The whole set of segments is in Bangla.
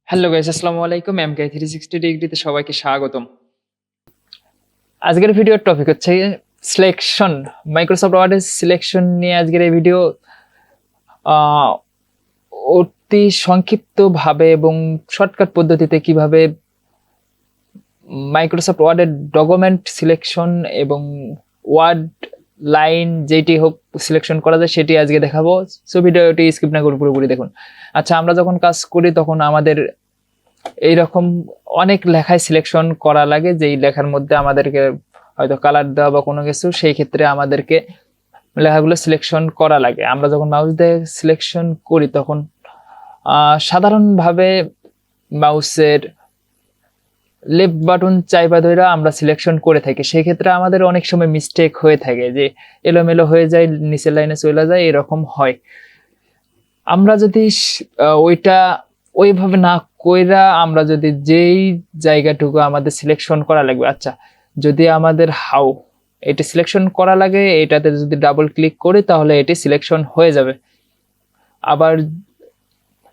হ্যালো গাইস, আসসালামু আলাইকুম। এমকে 360 ডিগ্রিতে সবাইকে স্বাগতম। আজকের ভিডিওর টপিক হচ্ছে সিলেকশন, মাইক্রোসফট ওয়ার্ডের সিলেকশন নিয়ে আজকের এই ভিডিও। আহ, অতি সংক্ষিপ্তভাবে এবং শর্টকাট পদ্ধতিতে কিভাবে মাইক্রোসফট ওয়ার্ডের ডকুমেন্ট সিলেকশন এবং ওয়ার্ড লাইন যেটি হোক সিলেকশন করা যায় সেটি আজকে দেখাবো। সো ভিডিওটি স্কিপ না করে পুরোপুরি দেখুন। আচ্ছা, আমরা যখন কাজ করি তখন আমাদের এইরকম অনেক লেখায় সিলেকশন করা লাগে, যেই লেখার মধ্যে আমাদেরকে হয়তো কালার দেওয়া বা কোনো কিছু, সেই ক্ষেত্রে আমাদেরকে লেখাগুলো সিলেকশন করা লাগে। আমরা যখন মাউস দিয়ে সিলেকশন করি তখন সাধারণভাবে মাউসের লেফট বাটন চাইপা ধরে আমরা সিলেকশন করে থাকি। সেই ক্ষেত্রে আমাদের অনেক সময় মিস্টেক হয়ে থাকে, যে এলোমেলো হয়ে যায়, নিচের লাইনে চলে যায়, এরকম হয়। আমরা যদি ওইটা ওইভাবে না কইরা আমরা যদি যেই জায়গাটুকু আমাদের সিলেকশন করা লাগবে, আচ্ছা যদি আমাদের হাউ এটি সিলেকশন করা লাগে, এটাতে যদি ডাবল ক্লিক করি তাহলে এটি সিলেকশন হয়ে যাবে। আবার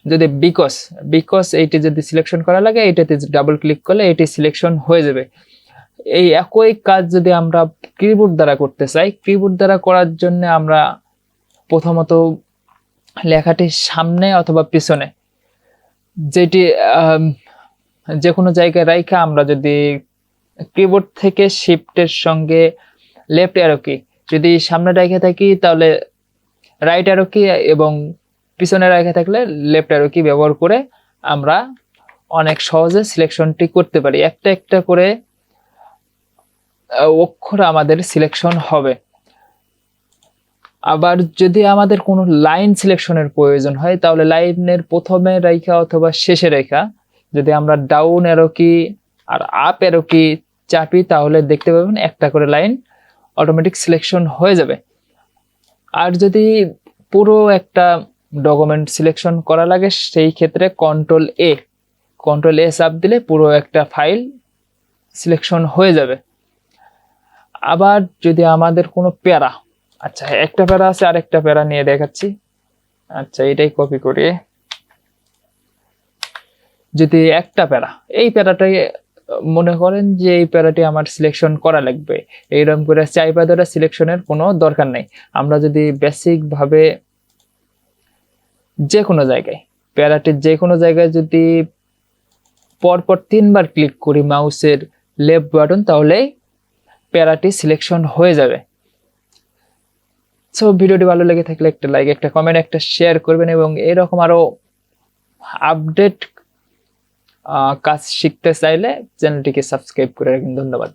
যদি বিকজ বিকজ এইটি যদি সিলেকশন করা লাগে, এটাতে ডাবল ক্লিক করলে এটি সিলেকশন হয়ে যাবে। এই একই কাজ যদি আমরা কিবোর্ড দ্বারা করতে চাই, কিবোর্ড দ্বারা করার জন্য আমরা প্রথমত লেখাটির সামনে অথবা পিছনে যেটি যে কোনো জায়গায় রাইখা আমরা যদি কিবোর্ড থেকে শিফটের সঙ্গে লেফট অ্যারো কি যদি সামনে রেখে থাকি তাহলে রাইট অ্যারো কি, এবং পিছনে রেখে থাকলে লেফট অ্যারো কি ব্যবহার করে আমরা অনেক সহজে সিলেকশনটি করতে পারি। একটা একটা করে অক্ষর আমাদের সিলেকশন হবে। আবার যদি আমাদের কোনো লাইন সিলেকশনের প্রয়োজন হয় তাহলে লাইনের প্রথমে রেখা অথবা শেষে রেখা যদি আমরা ডাউন অ্যারো কি আর আপ অ্যারো কি চাপি তাহলে দেখতে পাবেন একটা করে লাইন অটোমেটিক সিলেকশন হয়ে যাবে। আর যদি পুরো একটা ডকুমেন্ট সিলেকশন করা লাগে সেই ক্ষেত্রে কন্ট্রোল এ চাপ দিলে পুরো একটা ফাইল সিলেকশন হয়ে যাবে। আবার যদি আমাদের কোনো প্যারা, আচ্ছা একটা প্যারা আছে, আরেকটা প্যারা নিয়ে দেখাচ্ছি। আচ্ছা এটাই কপি করে, যদি একটা প্যারা, এই প্যারাটাই মনে করেন যে এই প্যারাটি আমার সিলেকশন করা লাগবে, এইরকম করে চাইপা ধরে সিলেকশনের কোনো দরকার নেই। আমরা যদি বেসিক ভাবে যে কোনো জায়গায় প্যারাটির যে কোনো জায়গায় যদি পরপর 3বার ক্লিক করি মাউসের লেফট বাটন তাহলে প্যারাটি সিলেকশন হয়ে যাবে। সো ভিডিওটি ভালো লেগে থাকলে একটা লাইক, একটা কমেন্ট, একটা শেয়ার করবেন এবং এরকম আরো আপডেট কাজ শিখতে চাইলে চ্যানেলটিকে সাবস্ক্রাইব করে রাখুন। ধন্যবাদ।